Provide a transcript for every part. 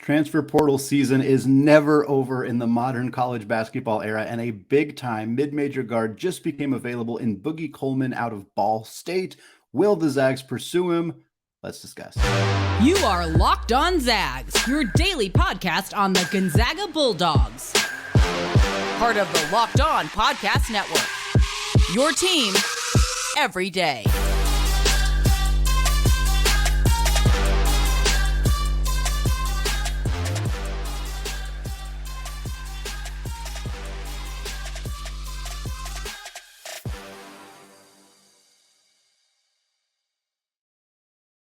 Transfer portal season is never over in the modern college basketball era, and a big-time mid-major guard just became available in Boogie Coleman out of Ball State. Will the Zags pursue him? Let's discuss. You are Locked On Zags, your daily podcast on the Gonzaga Bulldogs. Part of the Locked On Podcast Network. Your team every day.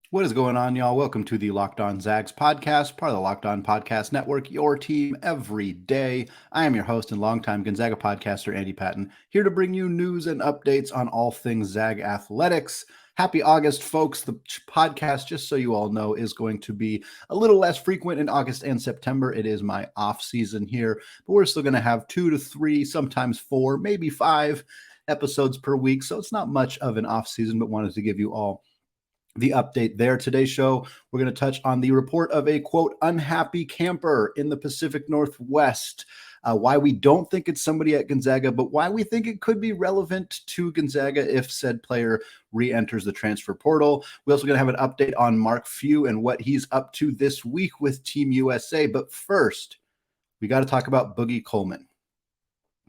What is going on, y'all? Welcome to the Locked On Zags podcast, part of the Locked On Podcast Network, your team every day. I am your host and longtime Gonzaga podcaster, Andy Patton, here to bring you news and updates on all things Zag athletics. Happy August, folks. The podcast, just so you all know, is going to be a little less frequent in August and September. It is my off season here, but we're still going to have 2 to 3, sometimes 4, maybe 5 episodes per week. So it's not much of an off season, but wanted to give you all the update there. Today's show, we're going to touch on the report of a, quote, unhappy camper in the Pacific Northwest, why we don't think it's somebody at Gonzaga, but why we think it could be relevant to Gonzaga if said player re-enters the transfer portal. We're also going to have an update on Mark Few and what he's up to this week with Team USA. But first, we got to talk about Boogie Coleman.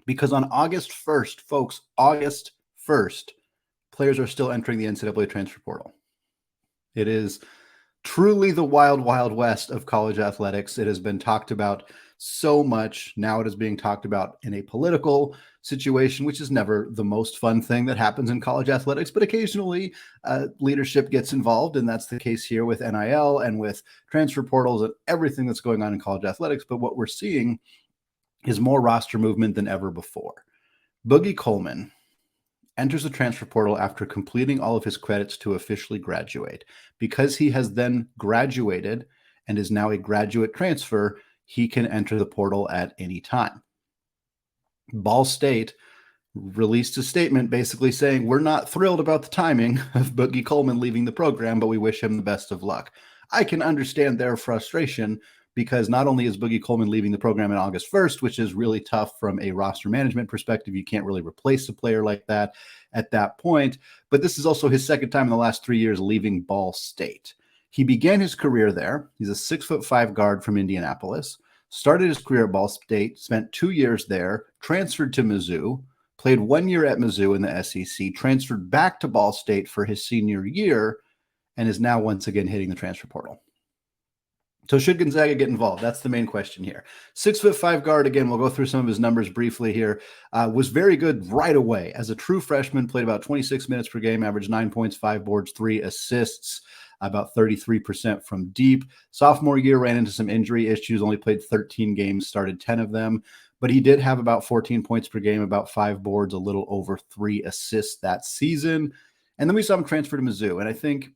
Because on August 1st, folks, August 1st, players are still entering the NCAA transfer portal. It is truly the wild, wild west of college athletics. It has been talked about so much. Now it is being talked about in a political situation, which is never the most fun thing that happens in college athletics, but occasionally leadership gets involved, and that's the case here with NIL and with transfer portals and everything that's going on in college athletics. But what we're seeing is more roster movement than ever before. Boogie Coleman enters the transfer portal after completing all of his credits to officially graduate. Because he has then graduated and is now a graduate transfer, he can enter the portal at any time. Ball State released a statement basically saying, we're not thrilled about the timing of Boogie Coleman leaving the program, but we wish him the best of luck. I can understand their frustration, because not only is Boogie Coleman leaving the program on August 1st, which is really tough from a roster management perspective. You can't really replace a player like that at that point. But this is also his second time in the last 3 years leaving Ball State. He began his career there. He's a 6'5" guard from Indianapolis, started his career at Ball State, spent 2 years there, transferred to Mizzou, played 1 year at Mizzou in the SEC, transferred back to Ball State for his senior year, and is now once again hitting the transfer portal. So should Gonzaga get involved? That's the main question here. 6'5" guard, again, we'll go through some of his numbers briefly here, was very good right away. As a true freshman, played about 26 minutes per game, averaged 9 points, 5 boards, 3 assists, about 33% from deep. Sophomore year ran into some injury issues, only played 13 games, started 10 of them. But he did have about 14 points per game, about 5 boards, a little over 3 assists that season. And then we saw him transfer to Mizzou. And I think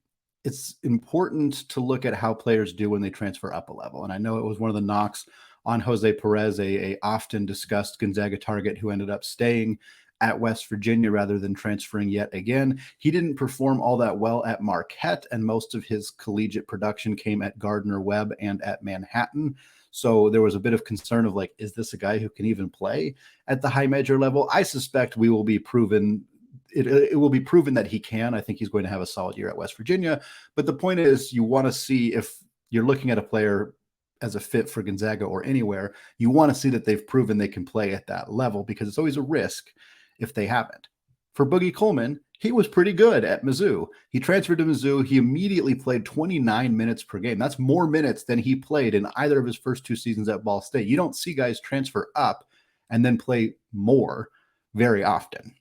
it's important to look at how players do when they transfer up a level. And I know it was one of the knocks on Jose Perez, a often discussed Gonzaga target who ended up staying at West Virginia rather than transferring yet again. He didn't perform all that well at Marquette, and most of his collegiate production came at Gardner-Webb and at Manhattan. So there was a bit of concern of like, is this a guy who can even play at the high major level? I suspect we will be proven It will be proven that he can. I think he's going to have a solid year at West Virginia. But the point is, you want to see, if you're looking at a player as a fit for Gonzaga or anywhere, you want to see that they've proven they can play at that level, because it's always a risk if they haven't. For Boogie Coleman, he was pretty good at Mizzou. He transferred to Mizzou. He immediately played 29 minutes per game. That's more minutes than he played in either of his first 2 seasons at Ball State. You don't see guys transfer up and then play more very often.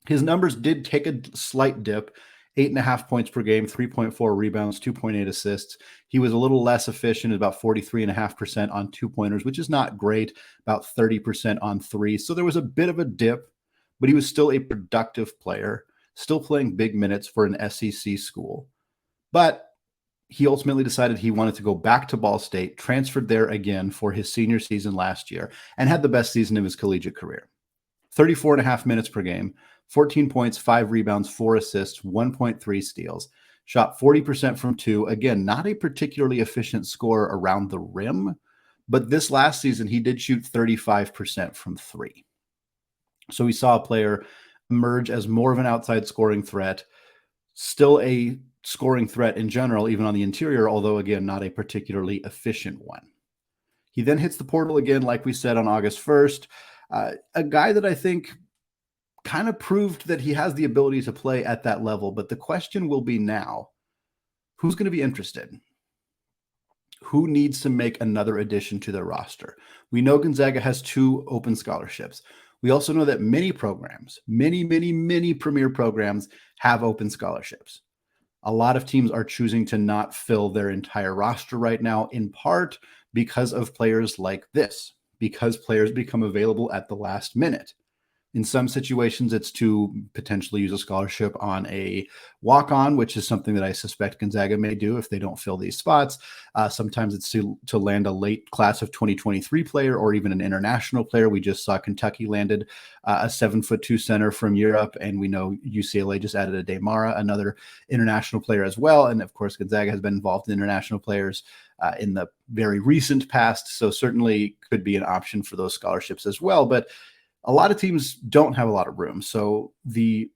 His numbers did take a slight dip, 8.5 points per game, 3.4 rebounds, 2.8 assists. He was a little less efficient at about 43.5% on 2-pointers, which is not great, about 30% on 3. So there was a bit of a dip, but he was still a productive player, still playing big minutes for an SEC school. But he ultimately decided he wanted to go back to Ball State, transferred there again for his senior season last year, and had the best season of his collegiate career. 34.5 minutes per game, 14 points, 5 rebounds, 4 assists, 1.3 steals, shot 40% from two. Again, not a particularly efficient scorer around the rim, but this last season he did shoot 35% from three. So we saw a player emerge as more of an outside scoring threat, still a scoring threat in general, even on the interior, although again, not a particularly efficient one. He then hits the portal again, like we said, on August 1st. A guy that I think kind of proved that he has the ability to play at that level. But the question will be now, who's going to be interested? Who needs to make another addition to their roster? We know Gonzaga has 2 open scholarships. We also know that many programs, many premier programs have open scholarships. A lot of teams are choosing to not fill their entire roster right now, in part because of players like this, because players become available at the last minute. In some situations, it's to potentially use a scholarship on a walk-on, which is something that I suspect Gonzaga may do if they don't fill these spots. Sometimes it's to land a late class of 2023 player or even an international player. We just saw Kentucky landed a 7'2" center from Europe, and we know UCLA just added a Demara, another international player as well. And of course, Gonzaga has been involved in international players in the very recent past, so certainly could be an option for those scholarships as well. But a lot of teams don't have a lot of room. So the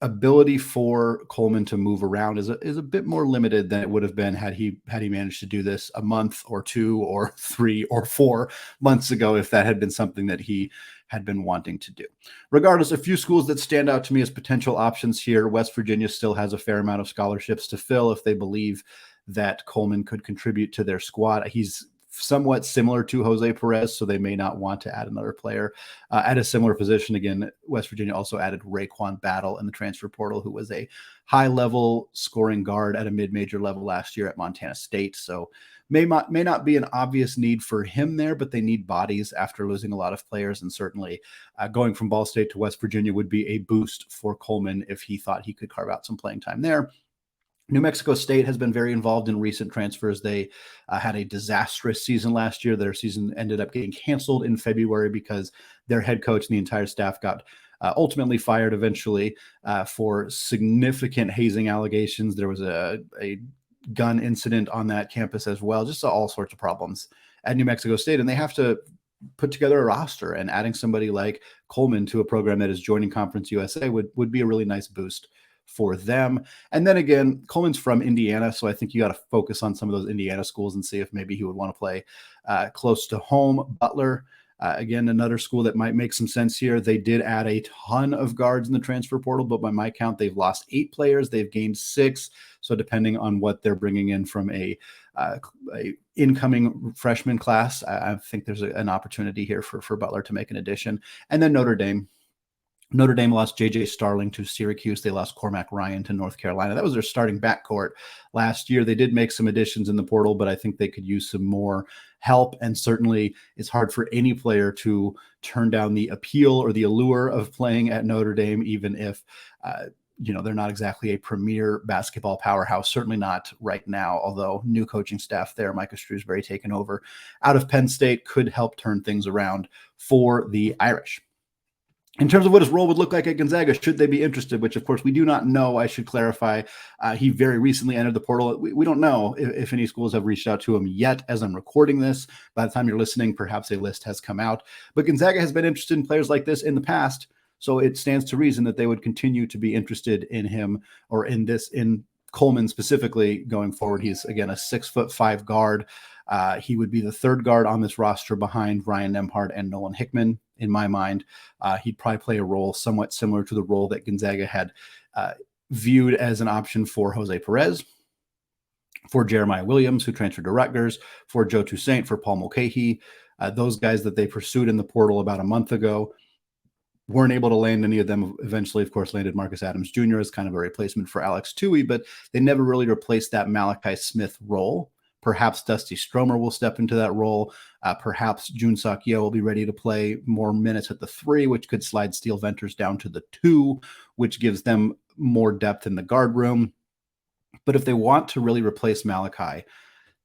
ability for Coleman to move around is a bit more limited than it would have been had he managed to do this a month or 2 or 3 or 4 months ago, if that had been something that he had been wanting to do. Regardless, a few schools that stand out to me as potential options here. West Virginia still has a fair amount of scholarships to fill if they believe that Coleman could contribute to their squad. He's somewhat similar to Jose Perez, so they may not want to add another player at a similar position. Again, West Virginia also added Raekwon Battle in the transfer portal, who was a high-level scoring guard at a mid-major level last year at Montana State. So may not be an obvious need for him there, but they need bodies after losing a lot of players, and certainly going from Ball State to West Virginia would be a boost for Coleman if he thought he could carve out some playing time there. New Mexico State has been very involved in recent transfers. They had a disastrous season last year. Their season ended up getting canceled in February because their head coach and the entire staff got ultimately fired eventually for significant hazing allegations. There was a gun incident on that campus as well, just all sorts of problems at New Mexico State. And they have to put together a roster, and adding somebody like Coleman to a program that is joining Conference USA would be a really nice boost for them. And then again, Coleman's from Indiana, so I think you got to focus on some of those Indiana schools and see if maybe he would want to play close to home. Butler, again, another school that might make some sense here. They did add a ton of guards in the transfer portal, but by my count, they've lost 8 players. They've gained 6. So depending on what they're bringing in from a incoming freshman class, I think there's an opportunity here for Butler to make an addition. And then Notre Dame. Notre Dame lost J.J. Starling to Syracuse. They lost Cormac Ryan to North Carolina. That was their starting backcourt last year. They did make some additions in the portal, but I think they could use some more help. And certainly it's hard for any player to turn down the appeal or the allure of playing at Notre Dame, even if they're not exactly a premier basketball powerhouse, certainly not right now, although new coaching staff there, Micah Shrewsbury taken over out of Penn State, could help turn things around for the Irish. In terms of what his role would look like at Gonzaga, should they be interested, which, of course, we do not know. I should clarify. He very recently entered the portal. We don't know if any schools have reached out to him yet as I'm recording this. By the time you're listening, perhaps a list has come out. But Gonzaga has been interested in players like this in the past, so it stands to reason that they would continue to be interested in him or in Coleman specifically going forward. He's, again, a 6'5" guard. He would be the 3rd guard on this roster behind Ryan Nembhard and Nolan Hickman. In my mind, he'd probably play a role somewhat similar to the role that Gonzaga had viewed as an option for Jose Perez, for Jeremiah Williams, who transferred to Rutgers, for Joe Toussaint, for Paul Mulcahy. Those guys that they pursued in the portal about a month ago weren't able to land any of them. Eventually, of course, landed Marcus Adams Jr. as kind of a replacement for Alex Toohey, but they never really replaced that Malachi Smith role. Perhaps Dusty Stromer will step into that role. Perhaps Jun Sak-Yeo will be ready to play more minutes at the 3, which could slide Steel Venters down to the 2, which gives them more depth in the guard room. But if they want to really replace Malachi,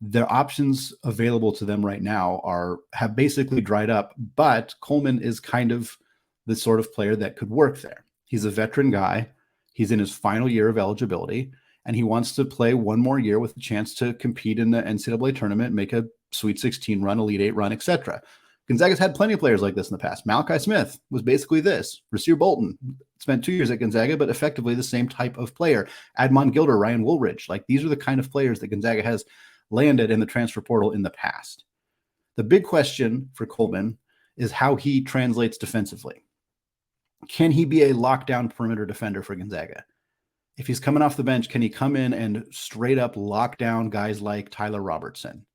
their options available to them right now have basically dried up. But Coleman is kind of the sort of player that could work there. He's a veteran guy. He's in his final year of eligibility. and he wants to play one more year with a chance to compete in the NCAA tournament, make a Sweet 16 run, Elite 8 run, etc. Gonzaga's had plenty of players like this in the past. Malachi Smith was basically this. Rasir Bolton spent 2 years at Gonzaga, but effectively the same type of player. Admon Gilder, Ryan Woolridge. Like, these are the kind of players that Gonzaga has landed in the transfer portal in the past. The big question for Coleman is how he translates defensively. Can he be a lockdown perimeter defender for Gonzaga? If he's coming off the bench, can he come in and straight up lock down guys like Tyler Robertson?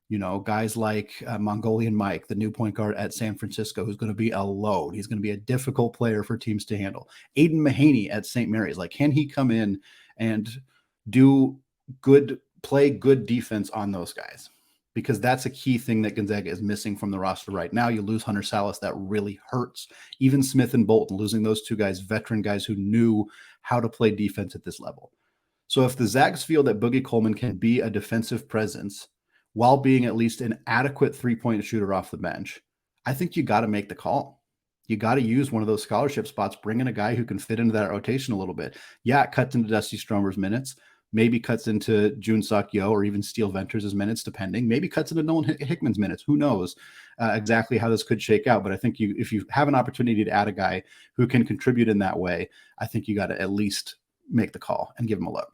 You know, guys like Mongolian Mike, the new point guard at San Francisco, who's going to be a load. He's going to be a difficult player for teams to handle. Aiden Mahaney at St. Mary's. Like, can he come in and play good defense on those guys? Because that's a key thing that Gonzaga is missing from the roster right now. You lose Hunter Salas, that really hurts. Even Smith and Bolton, losing those two guys, veteran guys who knew how to play defense at this level. So if the Zags feel that Boogie Coleman can be a defensive presence while being at least an adequate three-point shooter off the bench, I think you got to make the call. You got to use one of those scholarship spots, bring in a guy who can fit into that rotation a little bit. Yeah, it cuts into Dusty Stromer's minutes, maybe cuts into Jun Sok Yo or even Steele Venters' minutes, depending. Maybe cuts into Nolan Hickman's minutes. Who knows exactly how this could shake out. But I think if you have an opportunity to add a guy who can contribute in that way, I think you got to at least make the call and give him a look.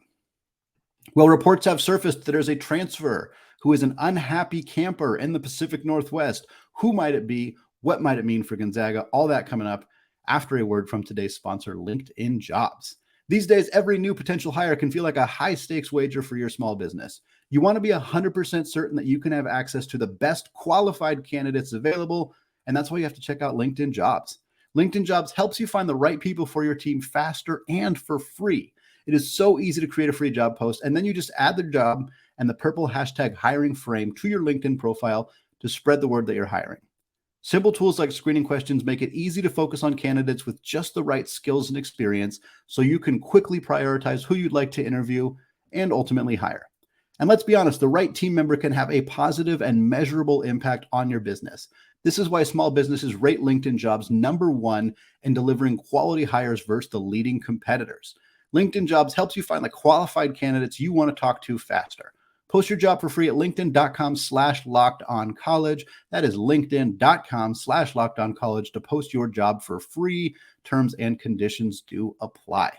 Well, reports have surfaced that there's a transfer who is an unhappy camper in the Pacific Northwest. Who might it be? What might it mean for Gonzaga? All that coming up after a word from today's sponsor, LinkedIn Jobs. These days, every new potential hire can feel like a high-stakes wager for your small business. You want to be 100% certain that you can have access to the best qualified candidates available, and that's why you have to check out LinkedIn Jobs. LinkedIn Jobs helps you find the right people for your team faster and for free. It is so easy to create a free job post, and then you just add the job and the purple hashtag hiring frame to your LinkedIn profile to spread the word that you're hiring. Simple tools like screening questions make it easy to focus on candidates with just the right skills and experience so you can quickly prioritize who you'd like to interview and ultimately hire. And let's be honest, the right team member can have a positive and measurable impact on your business. This is why small businesses rate LinkedIn Jobs #1 in delivering quality hires versus the leading competitors. LinkedIn Jobs helps you find the qualified candidates you want to talk to faster. Post your job for free at linkedin.com/lockedoncollege. That is linkedin.com/lockedoncollege to post your job for free. Terms and conditions do apply.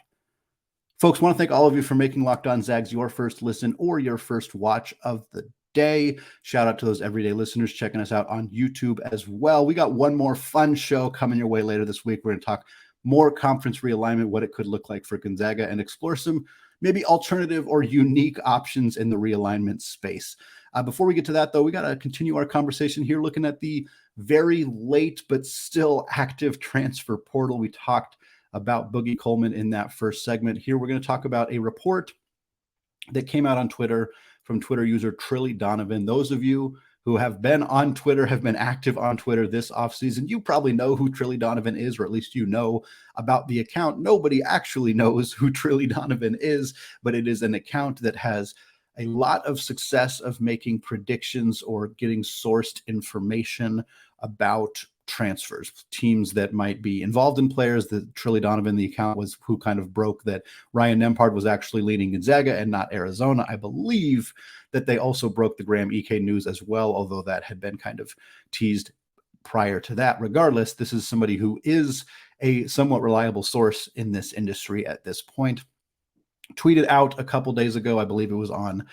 Folks, I want to thank all of you for making Locked On Zags your first listen or your first watch of the day. Shout out to those everyday listeners checking us out on YouTube as well. We got one more fun show coming your way later this week. We're going to talk more conference realignment, what it could look like for Gonzaga, and explore some maybe alternative or unique options in the realignment space. Before we get to that, though, we got to continue our conversation here looking at the very late but still active transfer portal. We talked about Boogie Coleman in that first segment. Here we're going to talk about a report that came out on Twitter from Twitter user Trilly Donovan. Those of you who have been on Twitter, have been active on Twitter this offseason, you probably know who Trilly Donovan is, or at least you know about the account. Nobody actually knows who Trilly Donovan is, but it is an account that has a lot of success of making predictions or getting sourced information about transfers, teams that might be involved in players. That Trilly Donovan, the account, was who kind of broke that Ryan Nembhard was actually leading Gonzaga and not Arizona. I believe that they also broke the Graham EK news as well, although that had been kind of teased prior to that. Regardless, this is somebody who is a somewhat reliable source in this industry at this point. Tweeted out a couple days ago, I believe it was on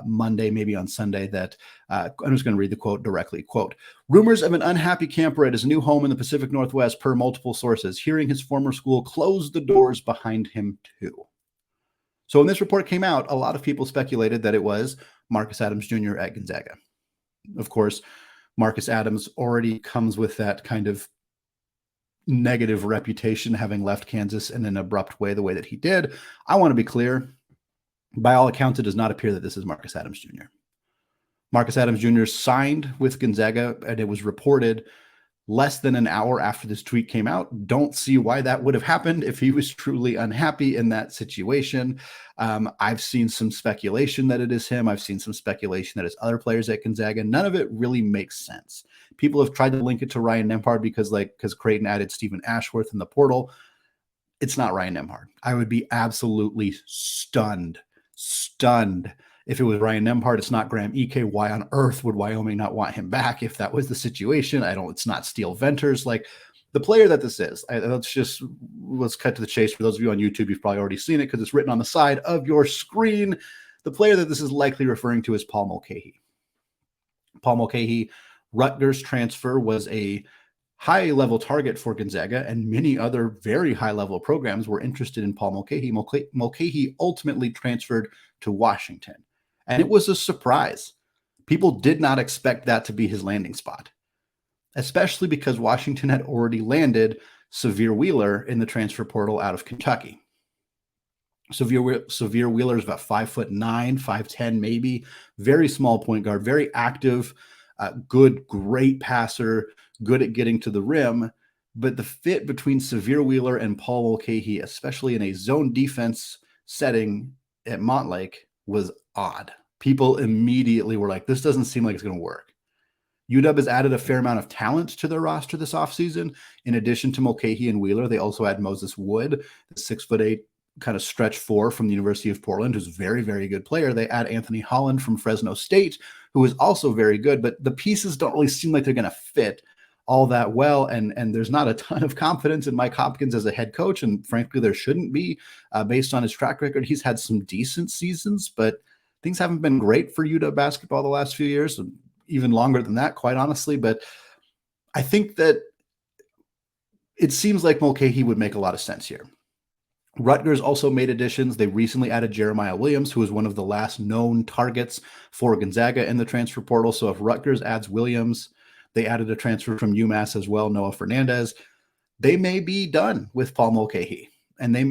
Monday, maybe on Sunday, that I'm just going to read the quote directly. Quote, rumors of an unhappy camper at his new home in the Pacific Northwest per multiple sources, hearing his former school closed the doors behind him too. So when this report came out, a lot of people speculated that it was Marcus Adams Jr. at Gonzaga. Of course, Marcus Adams already comes with that kind of negative reputation, having left Kansas in an abrupt way, the way that he did. I want to be clear. By all accounts, it does not appear that this is Marcus Adams Jr. Marcus Adams Jr. signed with Gonzaga, and it was reported less than an hour after this tweet came out. Don't see why that would have happened if he was truly unhappy in that situation. I've seen some speculation that it is him. I've seen some speculation that it's other players at Gonzaga. None of it really makes sense. People have tried to link it to Ryan Nembhard because Creighton added Stephen Ashworth in the portal. It's not Ryan Nembhard. I would be absolutely stunned stunned. If it was Ryan Nembhard, it's not Graham Ike. Why on earth would Wyoming not want him back if that was the situation? It's not Steele Venters. Like, the player that this is, let's cut to the chase. For those of you on YouTube, you've probably already seen it because it's written on the side of your screen. The player that this is likely referring to is Paul Mulcahy. Paul Mulcahy, Rutgers transfer, was a high-level target for Gonzaga, and many other very high-level programs were interested in Paul Mulcahy. Mulcahy ultimately transferred to Washington, and it was a surprise. People did not expect that to be his landing spot, especially because Washington had already landed Severe Wheeler in the transfer portal out of Kentucky. Severe Wheeler is about 5'9", 5'10", maybe. Very small point guard, very active, great passer, good at getting to the rim. But the fit between Severe Wheeler and Paul Mulcahy, especially in a zone defense setting at Montlake, was odd. People immediately were like, this doesn't seem like it's going to work. UW has added a fair amount of talent to their roster this offseason. In addition to Mulcahy and Wheeler, they also add Moses Wood, the 6'8" kind of stretch four from the University of Portland, who's a very, very good player. They add Anthony Holland from Fresno State, who is also very good, but the pieces don't really seem like they're going to fit all that well. And there's not a ton of confidence in Mike Hopkins as a head coach. And frankly, there shouldn't be based on his track record. He's had some decent seasons, but things haven't been great for UW basketball the last few years, and even longer than that, quite honestly. But I think that it seems like Mulcahy would make a lot of sense here. Rutgers also made additions. They recently added Jeremiah Williams, who was one of the last known targets for Gonzaga in the transfer portal. So if Rutgers adds Williams, they added a transfer from UMass as well, Noah Fernandez. They may be done with Paul Mulcahy.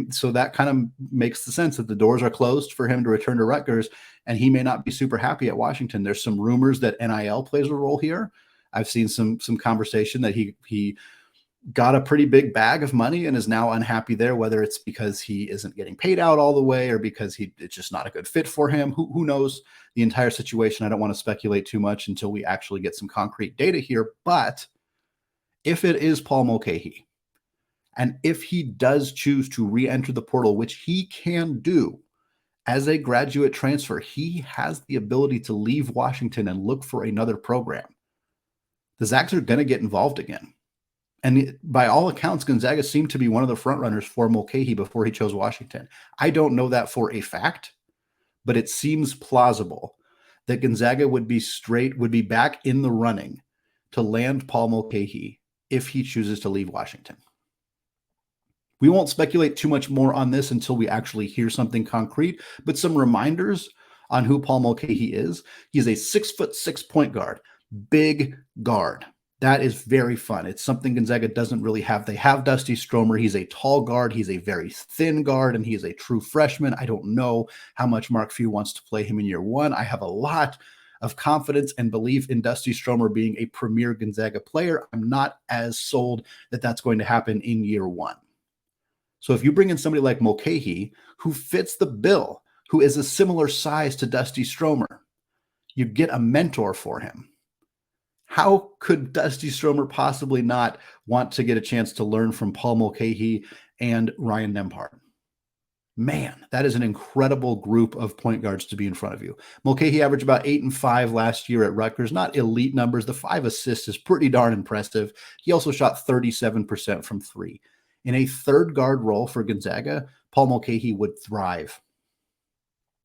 So that kind of makes the sense that the doors are closed for him to return to Rutgers, and he may not be super happy at Washington. There's some rumors that NIL plays a role here. I've seen some conversation that he got a pretty big bag of money and is now unhappy there, whether it's because he isn't getting paid out all the way or because it's just not a good fit for him. Who knows the entire situation? I don't want to speculate too much until we actually get some concrete data here. But if it is Paul Mulcahy, and if he does choose to re-enter the portal, which he can do as a graduate transfer, he has the ability to leave Washington and look for another program. The Zags are going to get involved again. And by all accounts, Gonzaga seemed to be one of the frontrunners for Mulcahy before he chose Washington. I don't know that for a fact, but it seems plausible that Gonzaga would be back in the running to land Paul Mulcahy if he chooses to leave Washington. We won't speculate too much more on this until we actually hear something concrete, but some reminders on who Paul Mulcahy is. He's a 6'6" point guard, big guard. That is very fun. It's something Gonzaga doesn't really have. They have Dusty Stromer. He's a tall guard. He's a very thin guard, and he's a true freshman. I don't know how much Mark Few wants to play him in year one. I have a lot of confidence and belief in Dusty Stromer being a premier Gonzaga player. I'm not as sold that that's going to happen in year one. So if you bring in somebody like Mulcahy, who fits the bill, who is a similar size to Dusty Stromer, you get a mentor for him. How could Dusty Stromer possibly not want to get a chance to learn from Paul Mulcahy and Ryan Nembhard? Man, that is an incredible group of point guards to be in front of you. Mulcahy averaged about 8 and 5 last year at Rutgers. Not elite numbers. The 5 assists is pretty darn impressive. He also shot 37% from 3. In a third guard role for Gonzaga, Paul Mulcahy would thrive.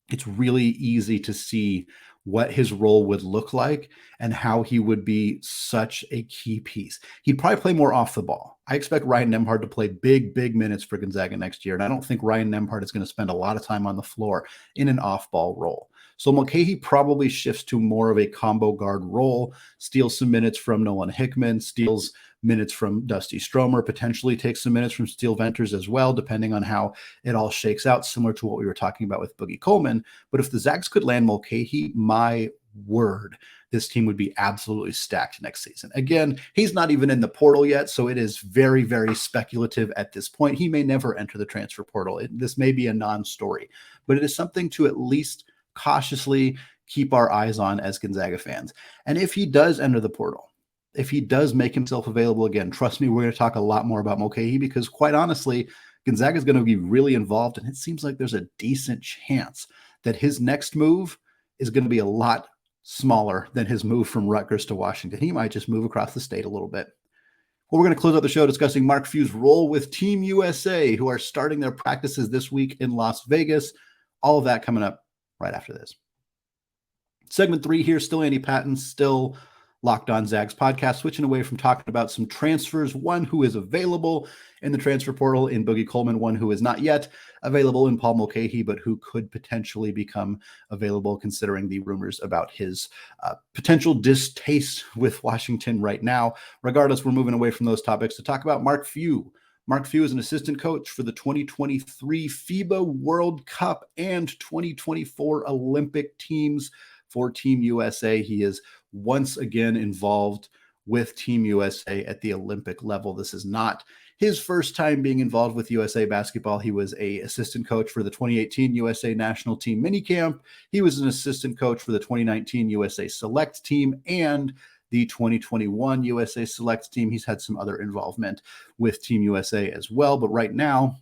It's really easy to see what his role would look like and how he would be such a key piece. He'd probably play more off the ball. I expect Ryan Nembhard to play big minutes for Gonzaga next year, and I don't think Ryan Nembhard is going to spend a lot of time on the floor in an off-ball role. So Mulcahy probably shifts to more of a combo guard role, steals some minutes from Nolan Hickman, steals minutes from Dusty Stromer, potentially takes some minutes from Steele Venters as well, depending on how it all shakes out, similar to what we were talking about with Boogie Coleman. But if the Zags could land Mulcahy, my word, this team would be absolutely stacked next season. Again, he's not even in the portal yet, so it is very, very speculative at this point. He may never enter the transfer portal. This may be a non-story, but it is something to at least cautiously keep our eyes on as Gonzaga fans. And if he does enter the portal, if he does make himself available again, trust me, we're going to talk a lot more about Mulcahy, because quite honestly, Gonzaga is going to be really involved, and it seems like there's a decent chance that his next move is going to be a lot smaller than his move from Rutgers to Washington. He might just move across the state a little bit. Well, we're going to close out the show discussing Mark Few's role with Team USA, who are starting their practices this week in Las Vegas. All of that coming up right after this. Segment 3 here, still Andy Patton, still Locked On Zags podcast, switching away from talking about some transfers, one who is available in the transfer portal in Boogie Coleman, one who is not yet available in Paul Mulcahy, but who could potentially become available considering the rumors about his potential distaste with Washington right now. Regardless, we're moving away from those topics to talk about Mark Few. Mark Few is an assistant coach for the 2023 FIBA World Cup and 2024 Olympic teams for Team USA. He is once again involved with Team USA at the Olympic level. This is not his first time being involved with USA basketball. He was an assistant coach for the 2018 USA national team minicamp. He was an assistant coach for the 2019 USA select team and the 2021 USA select team. He's had some other involvement with Team USA as well, but right now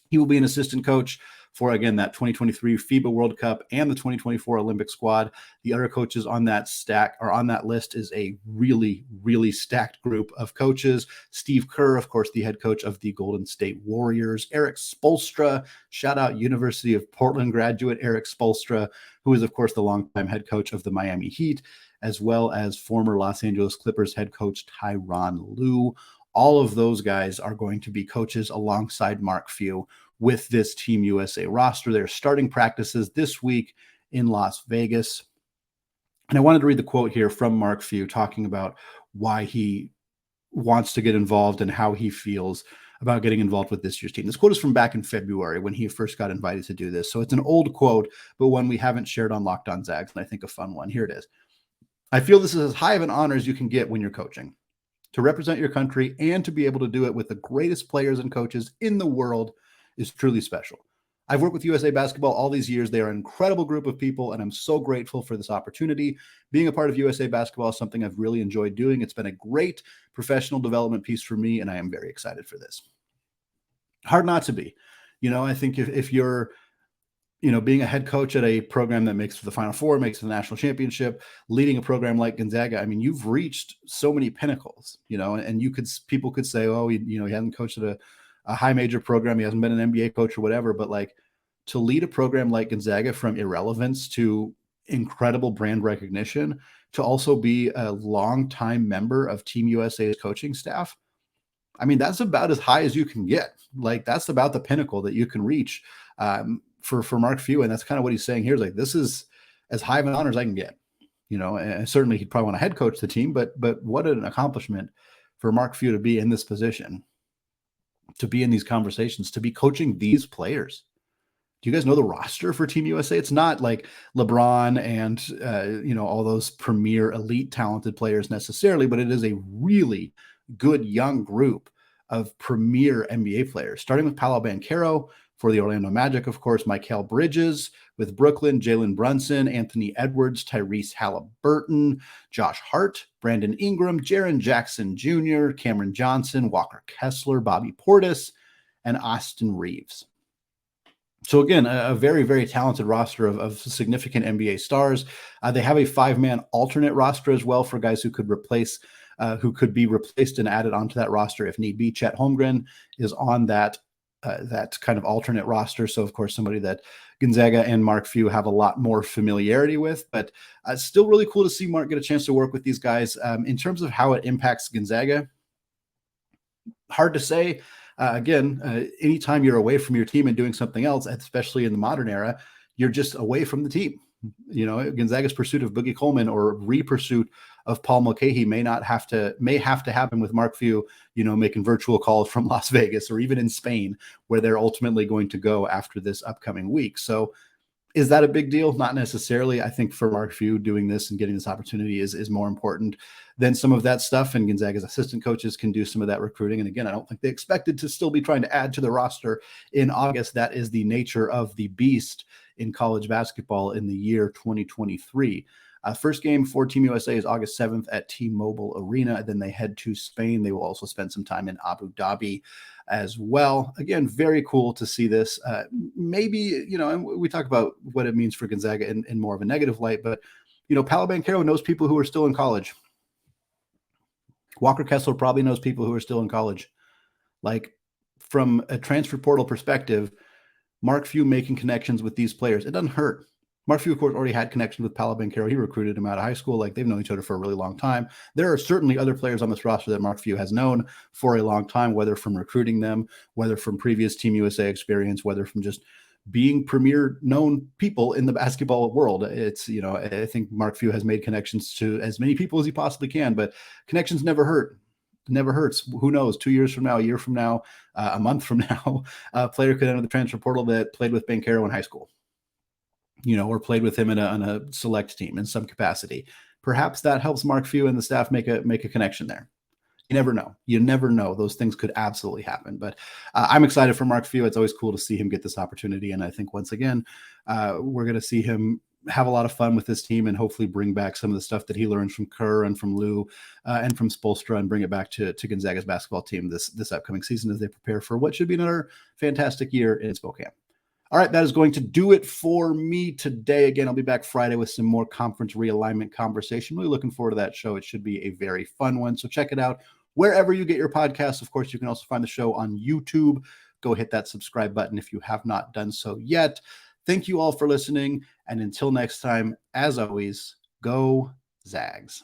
he will be an assistant coach for, again, that 2023 FIBA World Cup and the 2024 Olympic squad. The other coaches on that stack or on that list is a really, really stacked group of coaches. Steve Kerr, of course, the head coach of the Golden State Warriors. Eric Spoelstra, shout out University of Portland graduate Eric Spoelstra, who is, of course, the longtime head coach of the Miami Heat, as well as former Los Angeles Clippers head coach Tyronn Lue. All of those guys are going to be coaches alongside Mark Few with this Team USA roster. They're starting practices this week in Las Vegas. And I wanted to read the quote here from Mark Few talking about why he wants to get involved and how he feels about getting involved with this year's team. This quote is from back in February when he first got invited to do this. So it's an old quote, but one we haven't shared on Locked On Zags, and I think a fun one. Here it is. I feel this is as high of an honor as you can get when you're coaching. To represent your country and to be able to do it with the greatest players and coaches in the world is truly special. I've worked with USA Basketball all these years. They are an incredible group of people, and I'm so grateful for this opportunity. Being a part of USA Basketball is something I've really enjoyed doing. It's been a great professional development piece for me, and I am very excited for this. Hard not to be. I think if you're being a head coach at a program that makes the Final Four, makes the national championship, leading a program like Gonzaga, I mean, you've reached so many pinnacles, and people could say, oh, he hasn't coached at a high major program. He hasn't been an NBA coach or whatever, but like to lead a program like Gonzaga from irrelevance to incredible brand recognition, to also be a longtime member of Team USA's coaching staff. I mean, that's about as high as you can get. Like that's about the pinnacle that you can reach for Mark Few. And that's kind of what he's saying here is like, this is as high of an honor as I can get, and certainly he'd probably want to head coach the team, but what an accomplishment for Mark Few to be in this position, to be in these conversations, to be coaching these players. Do you guys know the roster for Team USA? It's not like LeBron and, all those premier elite talented players necessarily, but it is a really good young group of premier NBA players, starting with Paolo Banchero for the Orlando Magic, of course, Mikal Bridges with Brooklyn, Jalen Brunson, Anthony Edwards, Tyrese Halliburton, Josh Hart, Brandon Ingram, Jaren Jackson Jr., Cameron Johnson, Walker Kessler, Bobby Portis, and Austin Reeves. So again, a very, very talented roster of significant NBA stars. They have a 5-man alternate roster as well for guys who could be replaced and added onto that roster if need be. Chet Holmgren is on that kind of alternate roster. So of course, somebody that Gonzaga and Mark Few have a lot more familiarity with, but still really cool to see Mark get a chance to work with these guys. In terms of how it impacts Gonzaga, hard to say. Anytime you're away from your team and doing something else, especially in the modern era, you're just away from the team. Gonzaga's pursuit of Boogie Coleman or re-pursuit of Paul Mulcahy may have to happen with Mark Few, making virtual calls from Las Vegas or even in Spain, where they're ultimately going to go after this upcoming week. So is that a big deal? Not necessarily. I think for Mark Few, doing this and getting this opportunity is more important than some of that stuff. And Gonzaga's assistant coaches can do some of that recruiting. And again, I don't think they expected to still be trying to add to the roster in August. That is the nature of the beast in college basketball in the year 2023. First game for Team USA is August 7th at T-Mobile Arena. Then they head to Spain. They will also spend some time in Abu Dhabi as well. Again, very cool to see this. Maybe, and we talk about what it means for Gonzaga in more of a negative light, but, Paolo Banchero knows people who are still in college. Walker Kessler probably knows people who are still in college. Like, from a transfer portal perspective, Mark Few making connections with these players, it doesn't hurt. Mark Few, of course, already had connections with Paolo Banchero. He recruited him out of high school. Like, they've known each other for a really long time. There are certainly other players on this roster that Mark Few has known for a long time, whether from recruiting them, whether from previous Team USA experience, whether from just being premier known people in the basketball world. It's, I think Mark Few has made connections to as many people as he possibly can, but connections never hurt. Never hurts. Who knows? 2 years from now, a year from now, a month from now, a player could enter the transfer portal that played with Banchero in high school, or played with him on a select team in some capacity. Perhaps that helps Mark Few and the staff make a connection there. You never know. You never know. Those things could absolutely happen. But I'm excited for Mark Few. It's always cool to see him get this opportunity. And I think once again, we're going to see him have a lot of fun with this team and hopefully bring back some of the stuff that he learned from Kerr and from Lou and from Spoelstra and bring it back to Gonzaga's basketball team this upcoming season as they prepare for what should be another fantastic year in Spokane. All right, that is going to do it for me today. Again, I'll be back Friday with some more conference realignment conversation. Really looking forward to that show. It should be a very fun one. So check it out wherever you get your podcasts. Of course, you can also find the show on YouTube. Go hit that subscribe button if you have not done so yet. Thank you all for listening. And until next time, as always, go Zags.